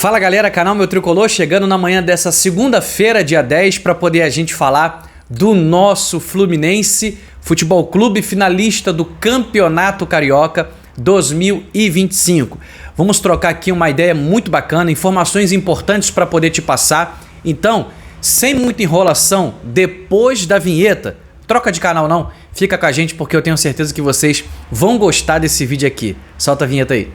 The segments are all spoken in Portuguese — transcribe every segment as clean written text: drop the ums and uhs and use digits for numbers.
Fala galera, canal Meu Tricolor chegando na manhã dessa segunda-feira, dia 10, para poder a gente falar do nosso Fluminense Futebol Clube, finalista do Campeonato Carioca 2025. Vamos trocar aqui uma ideia muito bacana, informações importantes para poder te passar. Então, sem muita enrolação, depois da vinheta, troca de canal não, fica com a gente porque eu tenho certeza que vocês vão gostar desse vídeo aqui. Solta a vinheta aí.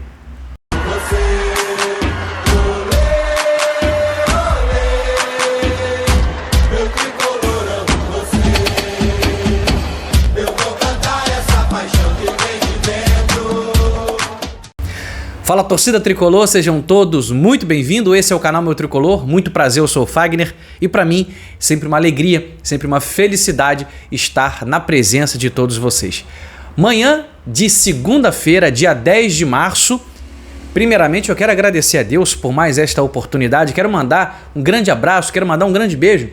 Fala torcida tricolor, sejam todos muito bem-vindos, esse é o canal Meu Tricolor, muito prazer, eu sou o Fagner e para mim sempre uma alegria, sempre uma felicidade estar na presença de todos vocês. Manhã de segunda-feira, dia 10 de março, primeiramente eu quero agradecer a Deus por mais esta oportunidade, quero mandar um grande abraço, quero mandar um grande beijo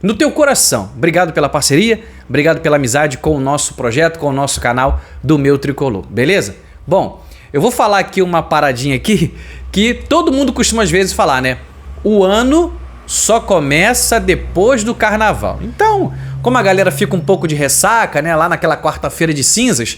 no teu coração. Obrigado pela parceria, obrigado pela amizade com o nosso projeto, com o nosso canal do Meu Tricolor, beleza? Bom, eu vou falar aqui uma paradinha aqui que todo mundo costuma às vezes falar, né? O ano só começa depois do carnaval. Então, como a galera fica um pouco de ressaca, né? Lá naquela quarta-feira de cinzas,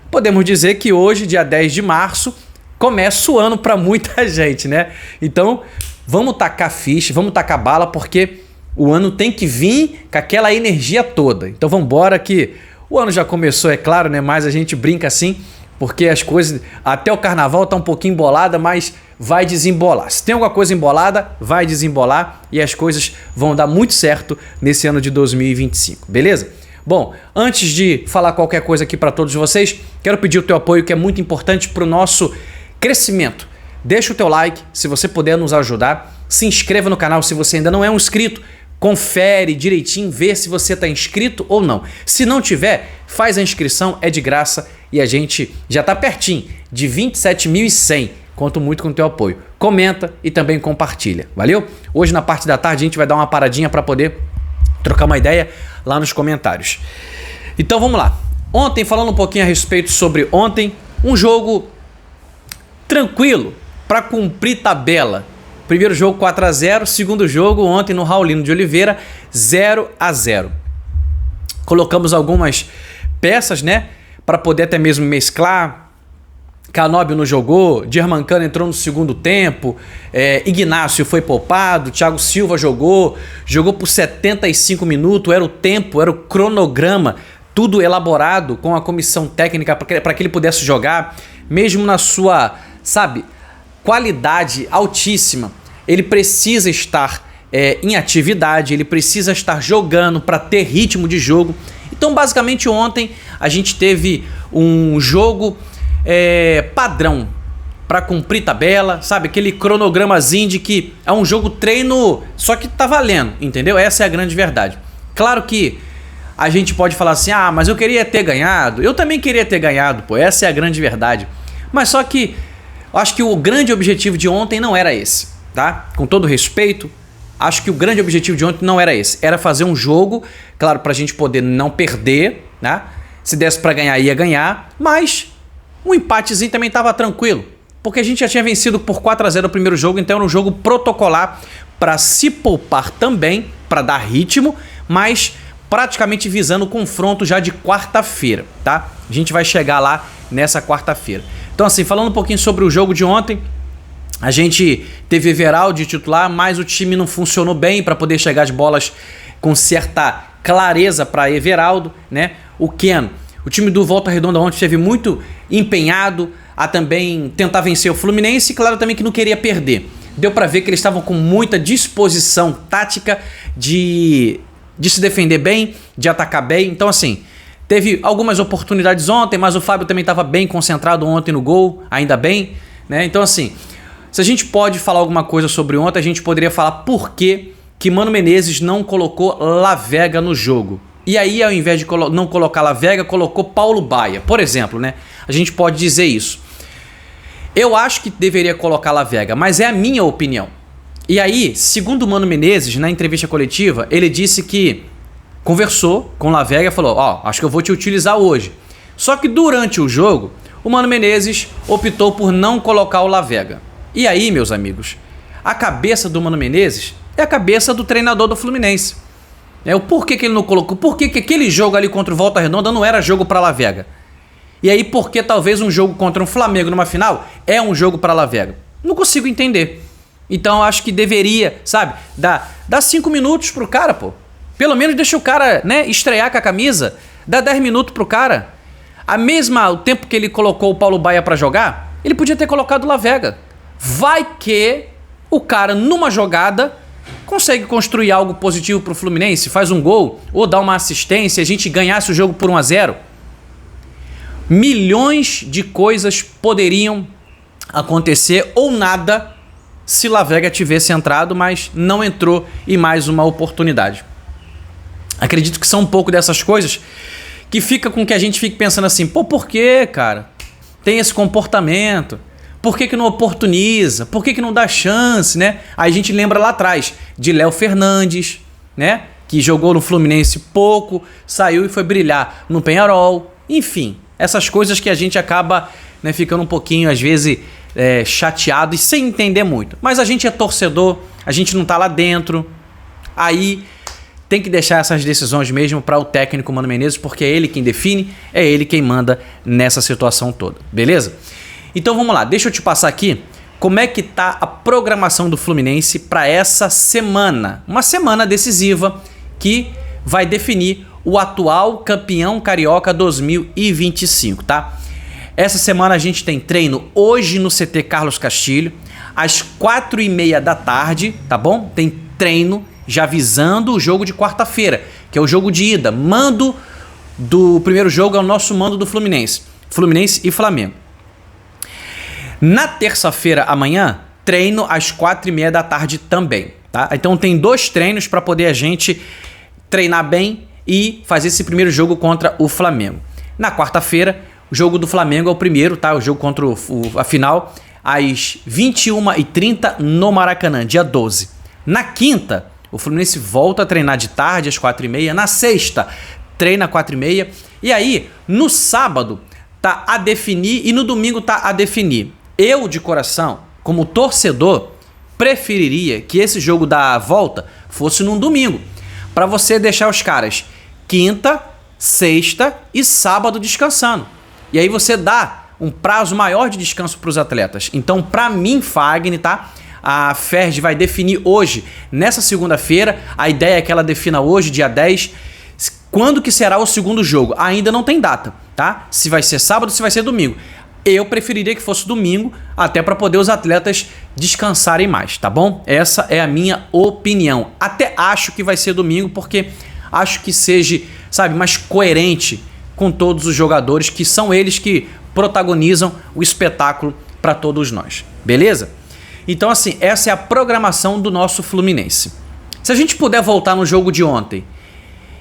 podemos dizer que hoje, dia 10 de março, começa o ano para muita gente, né? Então, vamos tacar ficha, vamos tacar bala, porque o ano tem que vir com aquela energia toda. Então, vamos embora que o ano já começou, é claro, né? Mas a gente brinca assim, porque as coisas, até o carnaval tá um pouquinho embolada, mas vai desembolar. Se tem alguma coisa embolada, vai desembolar e as coisas vão dar muito certo nesse ano de 2025, beleza? Bom, antes de falar qualquer coisa aqui para todos vocês, quero pedir o teu apoio, que é muito importante para o nosso crescimento. Deixa o teu like, se você puder nos ajudar. Se inscreva no canal se você ainda não é um inscrito. Confere direitinho, vê se você está inscrito ou não. Se não tiver, faz a inscrição, é de graça e a gente já está pertinho de 27.100. Conto muito com o teu apoio. Comenta e também compartilha, valeu? Hoje na parte da tarde a gente vai dar uma paradinha para poder trocar uma ideia lá nos comentários. Então vamos lá. Ontem, falando um pouquinho a respeito sobre ontem, um jogo tranquilo para cumprir tabela. Primeiro jogo 4-0, segundo jogo ontem no Raulino de Oliveira 0-0. Colocamos algumas peças, né, para poder até mesmo mesclar. Canóbio não jogou, Germancano entrou no segundo tempo, Ignácio foi poupado, Thiago Silva jogou por 75 minutos, era o tempo, era o cronograma, tudo elaborado com a comissão técnica para que ele pudesse jogar, mesmo na sua, sabe, qualidade altíssima, ele precisa estar em atividade, ele precisa estar jogando para ter ritmo de jogo. Então basicamente ontem a gente teve um jogo padrão para cumprir tabela, sabe, aquele cronogramazinho de que é um jogo treino, só que tá valendo, entendeu? Essa é a grande verdade. Claro que a gente pode falar assim, ah, mas eu queria ter ganhado, eu também queria ter ganhado, pô, essa é a grande verdade. Mas só que acho que o grande objetivo de ontem não era esse, tá? Com todo respeito, acho que o grande objetivo de ontem não era esse. Era fazer um jogo, claro, pra gente poder não perder, né? Se desse pra ganhar, ia ganhar, mas um empatezinho também tava tranquilo, porque a gente já tinha vencido por 4-0 o primeiro jogo, então era um jogo protocolar pra se poupar também, pra dar ritmo, mas praticamente visando o confronto já de quarta-feira, tá? A gente vai chegar lá nessa quarta-feira. Então assim, falando um pouquinho sobre o jogo de ontem, a gente teve Everaldo de titular, mas o time não funcionou bem para poder chegar as bolas com certa clareza para Everaldo, né? O Keno, o time do Volta Redonda ontem esteve muito empenhado a também tentar vencer o Fluminense e claro também que não queria perder. Deu para ver que eles estavam com muita disposição tática de se defender bem, de atacar bem, então assim, teve algumas oportunidades ontem, mas o Fábio também estava bem concentrado ontem no gol, ainda bem, né? Então assim, se a gente pode falar alguma coisa sobre ontem, a gente poderia falar por que Mano Menezes não colocou Lavega no jogo. E aí, ao invés de não colocar Lavega, colocou Paulo Baia, por exemplo, né? A gente pode dizer isso. Eu acho que deveria colocar Lavega, mas é a minha opinião. E aí, segundo o Mano Menezes, na entrevista coletiva, ele disse que conversou com o Lavega e falou, ó, acho que eu vou te utilizar hoje. Só que durante o jogo, o Mano Menezes optou por não colocar o Lavega. E aí, meus amigos, a cabeça do Mano Menezes é a cabeça do treinador do Fluminense. O porquê que ele não colocou, por que aquele jogo ali contra o Volta Redonda não era jogo para La Vega? E aí por que talvez um jogo contra um Flamengo numa final é um jogo para La Vega? Não consigo entender. Então eu acho que deveria, sabe, dar 5 minutos pro cara, pô. Pelo menos deixa o cara, né, estrear com a camisa, dá 10 minutos pro cara. O tempo que ele colocou o Paulo Baia pra jogar, ele podia ter colocado o La Vega. Vai que o cara, numa jogada, consegue construir algo positivo pro Fluminense, faz um gol ou dá uma assistência, a gente ganhasse o jogo por 1-0. Milhões de coisas poderiam acontecer ou nada se La Vega tivesse entrado, mas não entrou e mais uma oportunidade. Acredito que são um pouco dessas coisas que fica com que a gente fique pensando assim, pô, por que, cara? Tem esse comportamento? Por que não oportuniza? Por que não dá chance, né? Aí a gente lembra lá atrás de Léo Fernandes, né? Que jogou no Fluminense pouco, saiu e foi brilhar no Peñarol. Enfim, essas coisas que a gente acaba, né, ficando um pouquinho, às vezes, chateado e sem entender muito. Mas a gente é torcedor, a gente não tá lá dentro. Aí tem que deixar essas decisões mesmo para o técnico Mano Menezes, porque é ele quem define, é ele quem manda nessa situação toda. Beleza? Então vamos lá, deixa eu te passar aqui como é que tá a programação do Fluminense para essa semana. Uma semana decisiva que vai definir o atual campeão carioca 2025, tá? Essa semana a gente tem treino hoje no CT Carlos Castilho, às 4h30 da tarde, tá bom? Tem treino já visando o jogo de quarta-feira, que é o jogo de ida. Mando do primeiro jogo é o nosso mando do Fluminense e Flamengo. Na terça-feira, amanhã, treino às 4h30 da tarde também, tá? Então tem 2 treinos para poder a gente treinar bem e fazer esse primeiro jogo contra o Flamengo. Na quarta-feira, o jogo do Flamengo é o primeiro, tá? O jogo contra a final, às 21h30 no Maracanã, dia 12. Na quinta, o Fluminense volta a treinar de tarde, às 4h30. Na sexta, treina às 4h30. E aí, no sábado, tá a definir e no domingo tá a definir. Eu, de coração, como torcedor, preferiria que esse jogo da volta fosse num domingo, para você deixar os caras quinta, sexta e sábado descansando. E aí você dá um prazo maior de descanso para os atletas. Então, para mim, Fagner, tá? A Ferdi vai definir hoje, nessa segunda-feira. A ideia é que ela defina hoje, dia 10, quando que será o segundo jogo. Ainda não tem data, tá? Se vai ser sábado, se vai ser domingo. Eu preferiria que fosse domingo, até para poder os atletas descansarem mais, tá bom? Essa é a minha opinião. Até acho que vai ser domingo, porque acho que seja, sabe, mais coerente com todos os jogadores, que são eles que protagonizam o espetáculo para todos nós. Beleza? Então, assim, essa é a programação do nosso Fluminense. Se a gente puder voltar no jogo de ontem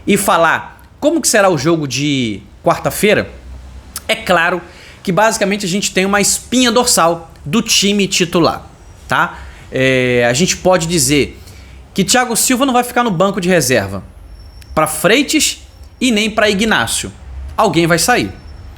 e falar como que será o jogo de quarta-feira, é claro que basicamente a gente tem uma espinha dorsal do time titular, tá? A gente pode dizer que Thiago Silva não vai ficar no banco de reserva para Freitas e nem para Ignacio. Alguém vai sair.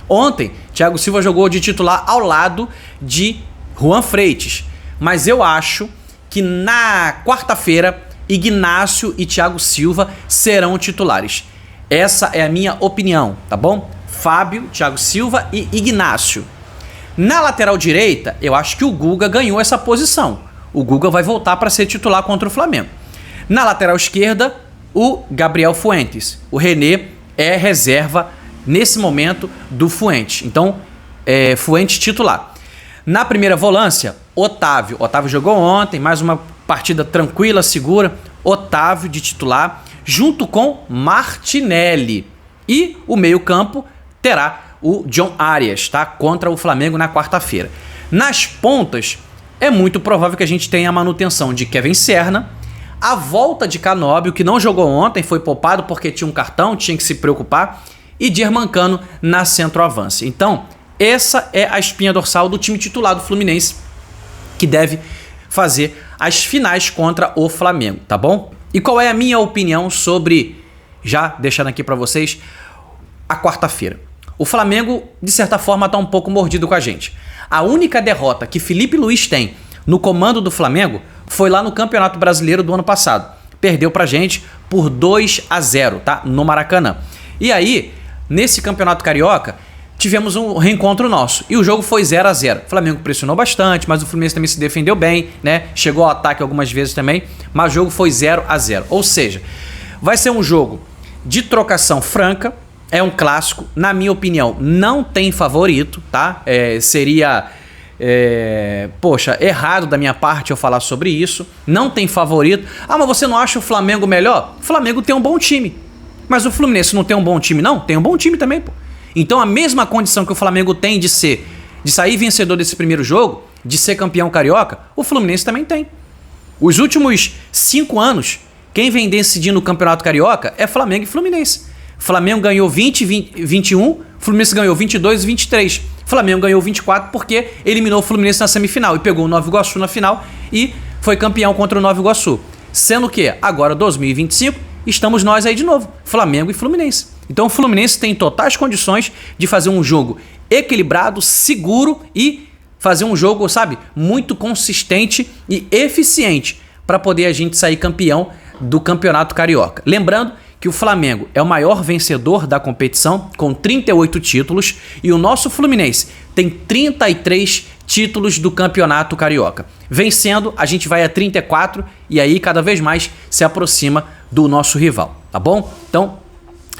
Ontem, Thiago Silva jogou de titular ao lado de Juan Freitas, mas eu acho que na quarta-feira Ignacio e Thiago Silva serão titulares. Essa é a minha opinião, tá bom? Fábio, Thiago Silva e Ignacio. Na lateral direita, eu acho que o Guga ganhou essa posição. O Guga vai voltar para ser titular contra o Flamengo. Na lateral esquerda, o Gabriel Fuentes. O René é reserva nesse momento do Fuentes. Então, Fuentes titular. Na primeira volância, Otávio. Otávio jogou ontem, mais uma partida tranquila, segura. Otávio de titular, junto com Martinelli. E o meio-campo terá o John Arias, tá? Contra o Flamengo na quarta-feira. Nas pontas, é muito provável que a gente tenha a manutenção de Kevin Serna, a volta de Canóbio, que não jogou ontem, foi poupado porque tinha um cartão, tinha que se preocupar, e de Hermancano na centroavância. Então, essa é a espinha dorsal do time titular do Fluminense, que deve fazer as finais contra o Flamengo, tá bom? E qual é a minha opinião sobre, já deixando aqui para vocês, a quarta-feira? O Flamengo, de certa forma, está um pouco mordido com a gente. A única derrota que Felipe Luiz tem no comando do Flamengo foi lá no Campeonato Brasileiro do ano passado. Perdeu pra gente por 2-0, tá? No Maracanã. E aí, nesse Campeonato Carioca, tivemos um reencontro nosso. E o jogo foi 0-0. O Flamengo pressionou bastante, mas o Fluminense também se defendeu bem, né? Chegou ao ataque algumas vezes também, mas o jogo foi 0-0. Ou seja, vai ser um jogo de trocação franca, é um clássico. Na minha opinião, não tem favorito, tá? Seria... errado da minha parte eu falar sobre isso. Não tem favorito. Ah, mas você não acha o Flamengo melhor? O Flamengo tem um bom time. Mas o Fluminense não tem um bom time, não? Tem um bom time também, pô. Então a mesma condição que o Flamengo tem de sair vencedor desse primeiro jogo, de ser campeão carioca, o Fluminense também tem. Os últimos 5 anos, quem vem decidindo o campeonato carioca é Flamengo e Fluminense. Flamengo ganhou 20, 21, Fluminense ganhou 22 e 23. Flamengo ganhou 24 porque eliminou o Fluminense na semifinal e pegou o Nova Iguaçu na final e foi campeão contra o Nova Iguaçu. Sendo que agora, 2025, estamos nós aí de novo, Flamengo e Fluminense. Então o Fluminense tem totais condições de fazer um jogo equilibrado, seguro e fazer um jogo, sabe, muito consistente e eficiente para poder a gente sair campeão do Campeonato Carioca. Lembrando que o Flamengo é o maior vencedor da competição, com 38 títulos, e o nosso Fluminense tem 33 títulos do Campeonato Carioca. Vencendo, a gente vai a 34 e aí cada vez mais se aproxima do nosso rival, tá bom? Então,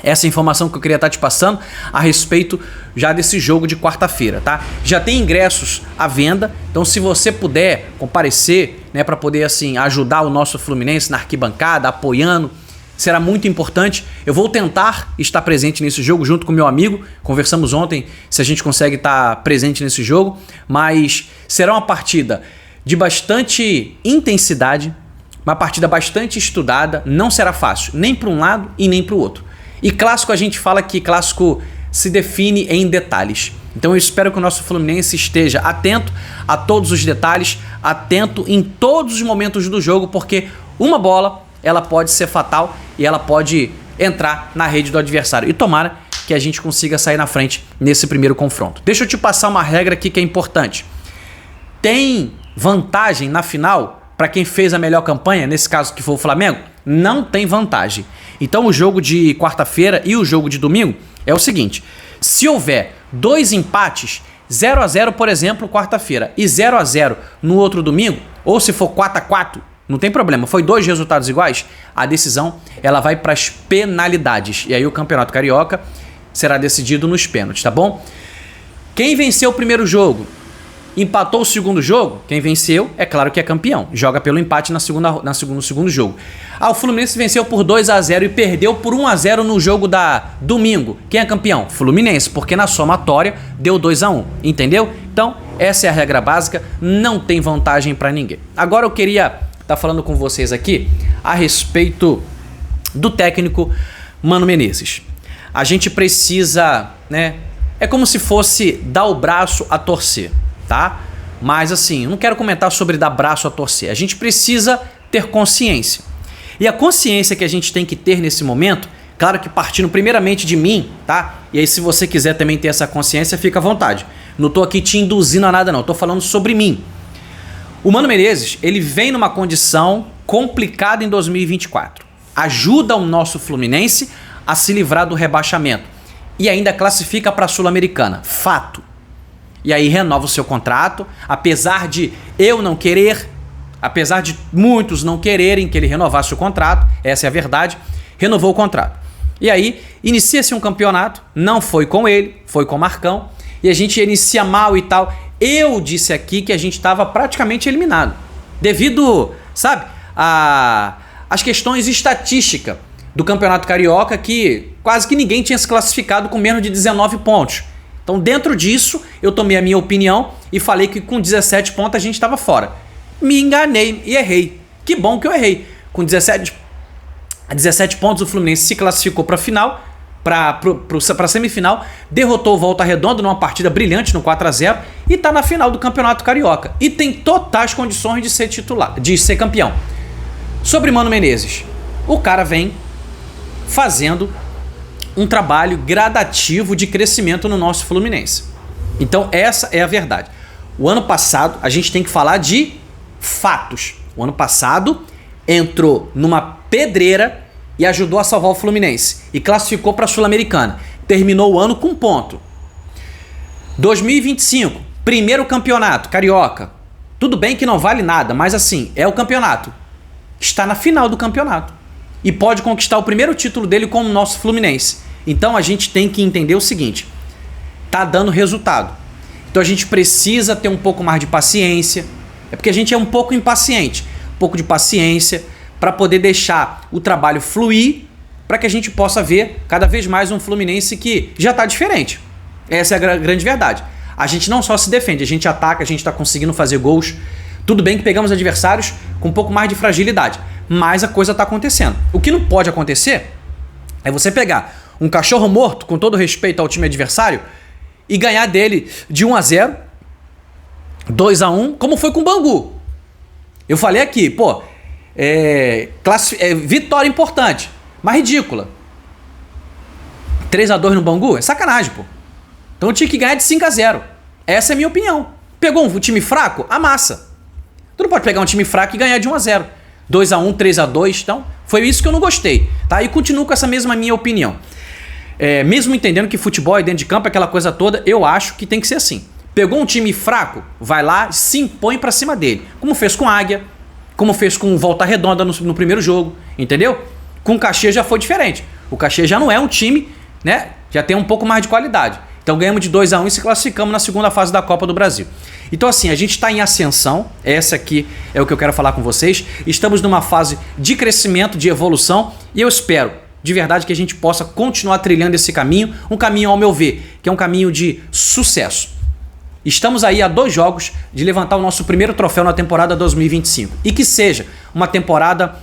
essa informação que eu queria estar te passando a respeito já desse jogo de quarta-feira, tá? Já tem ingressos à venda, então se você puder comparecer, né, para poder assim ajudar o nosso Fluminense na arquibancada, apoiando, será muito importante. Eu vou tentar estar presente nesse jogo junto com meu amigo. Conversamos ontem se a gente consegue estar presente nesse jogo, mas será uma partida de bastante intensidade, uma partida bastante estudada, não será fácil, nem para um lado e nem para o outro. E clássico, a gente fala que clássico se define em detalhes. Então eu espero que o nosso Fluminense esteja atento a todos os detalhes, atento em todos os momentos do jogo, porque uma bola, ela pode ser fatal e ela pode entrar na rede do adversário. E tomara que a gente consiga sair na frente nesse primeiro confronto. Deixa eu te passar uma regra aqui que é importante. Tem vantagem na final para quem fez a melhor campanha, nesse caso que foi o Flamengo? Não tem vantagem. Então o jogo de quarta-feira e o jogo de domingo é o seguinte: se houver 2 empates, 0-0, por exemplo, quarta-feira, e 0-0 no outro domingo, ou se for 4-4, não tem problema, foi 2 resultados iguais, a decisão ela vai para as penalidades. E aí o Campeonato Carioca será decidido nos pênaltis, tá bom? Quem venceu o primeiro jogo, empatou o segundo jogo, quem venceu é claro que é campeão, joga pelo empate no segundo jogo. Ah, o Fluminense venceu por 2-0 e perdeu por 1-0 no jogo da domingo. Quem é campeão? Fluminense, porque na somatória deu 2-1, entendeu? Então, essa é a regra básica, não tem vantagem para ninguém. Agora eu queria estar falando com vocês aqui a respeito do técnico Mano Menezes. A gente precisa, né? É como se fosse dar o braço a torcer, tá? Mas assim, eu não quero comentar sobre dar braço a torcer. A gente precisa ter consciência. E a consciência que a gente tem que ter nesse momento, claro que partindo primeiramente de mim, tá? E aí se você quiser também ter essa consciência, fica à vontade. Não tô aqui te induzindo a nada não, tô falando sobre mim. O Mano Menezes, ele vem numa condição complicada em 2024. Ajuda o nosso Fluminense a se livrar do rebaixamento. E ainda classifica para a Sul-Americana. Fato. E aí renova o seu contrato, apesar de eu não querer, apesar de muitos não quererem que ele renovasse o contrato, essa é a verdade, renovou o contrato. E aí inicia-se um campeonato, não foi com ele, foi com o Marcão, e a gente inicia mal e tal. Eu disse aqui que a gente estava praticamente eliminado, devido, sabe, às questões estatísticas do Campeonato Carioca, que quase que ninguém tinha se classificado com menos de 19 pontos. Então, dentro disso, eu tomei a minha opinião e falei que com 17 pontos a gente estava fora. Me enganei e errei. Que bom que eu errei. Com 17 pontos, o Fluminense se classificou para a final, para a semifinal, derrotou o Volta Redonda numa partida brilhante no 4-0 e está na final do Campeonato Carioca. E tem totais condições de ser titular, de ser campeão. Sobre Mano Menezes, o cara vem fazendo um trabalho gradativo de crescimento no nosso Fluminense. Então essa é a verdade. O ano passado a gente tem que falar de fatos. O ano passado entrou numa pedreira e ajudou a salvar o Fluminense e classificou para a Sul-Americana. Terminou o ano com um ponto. 2025, primeiro campeonato carioca. Tudo bem que não vale nada, mas assim, é o campeonato. Está na final do campeonato e pode conquistar o primeiro título dele com o nosso Fluminense. Então a gente tem que entender o seguinte: tá dando resultado. Então a gente precisa ter um pouco mais de paciência. É porque a gente é um pouco impaciente. Um pouco de paciência para poder deixar o trabalho fluir, para que a gente possa ver cada vez mais um Fluminense que já está diferente. Essa é a grande verdade. A gente não só se defende, a gente ataca, a gente está conseguindo fazer gols. Tudo bem que pegamos adversários com um pouco mais de fragilidade, mas a coisa está acontecendo. O que não pode acontecer é você pegar um cachorro morto, com todo respeito ao time adversário, e ganhar dele de 1-0, 2-1, como foi com o Bangu. Eu falei aqui, pô, vitória importante, mas ridícula. 3-2 no Bangu é sacanagem, pô. Então tinha que ganhar de 5-0. Essa é a minha opinião. Pegou um time fraco? Amassa. Tu não pode pegar um time fraco e ganhar de 1-0. 2-1, 3-2, então foi isso que eu não gostei, tá? E continuo com essa mesma minha opinião. Mesmo entendendo que futebol é dentro de campo, aquela coisa toda, eu acho que tem que ser assim. Pegou um time fraco, vai lá, se impõe pra cima dele. Como fez com Águia, como fez com Volta Redonda no primeiro jogo, entendeu? Com o Caxias já foi diferente. O Caxias já não é um time, né? Já tem um pouco mais de qualidade. Então ganhamos de 2-1 e se classificamos na segunda fase da Copa do Brasil. Então assim, a gente está em ascensão, essa aqui é o que eu quero falar com vocês. Estamos numa fase de crescimento, de evolução, e eu espero, de verdade, que a gente possa continuar trilhando esse caminho, um caminho, ao meu ver, que é um caminho de sucesso. Estamos aí a 2 jogos de levantar o nosso primeiro troféu na temporada 2025. E que seja uma temporada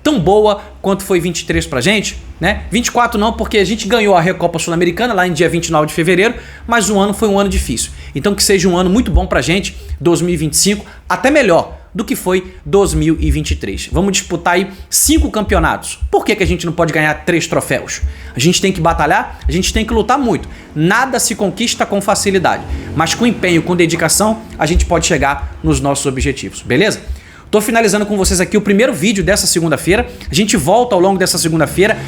tão boa quanto foi 23 pra gente, né? 24 não, porque a gente ganhou a Recopa Sul-Americana lá em dia 29 de fevereiro, mas o ano foi um ano difícil. Então que seja um ano muito bom pra gente, 2025, até melhor do que foi 2023. Vamos disputar aí 5 campeonatos. Por que a gente não pode ganhar 3 troféus? A gente tem que batalhar, a gente tem que lutar muito. Nada se conquista com facilidade, mas com empenho, com dedicação, a gente pode chegar nos nossos objetivos, beleza? Tô finalizando com vocês aqui o primeiro vídeo dessa segunda-feira. A gente volta ao longo dessa segunda-feira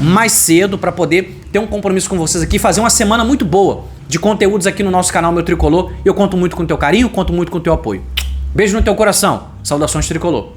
mais cedo para poder ter um compromisso com vocês aqui, fazer uma semana muito boa de conteúdos aqui no nosso canal Meu Tricolor. Eu conto muito com o teu carinho, conto muito com o teu apoio. Beijo no teu coração. Saudações Tricolor.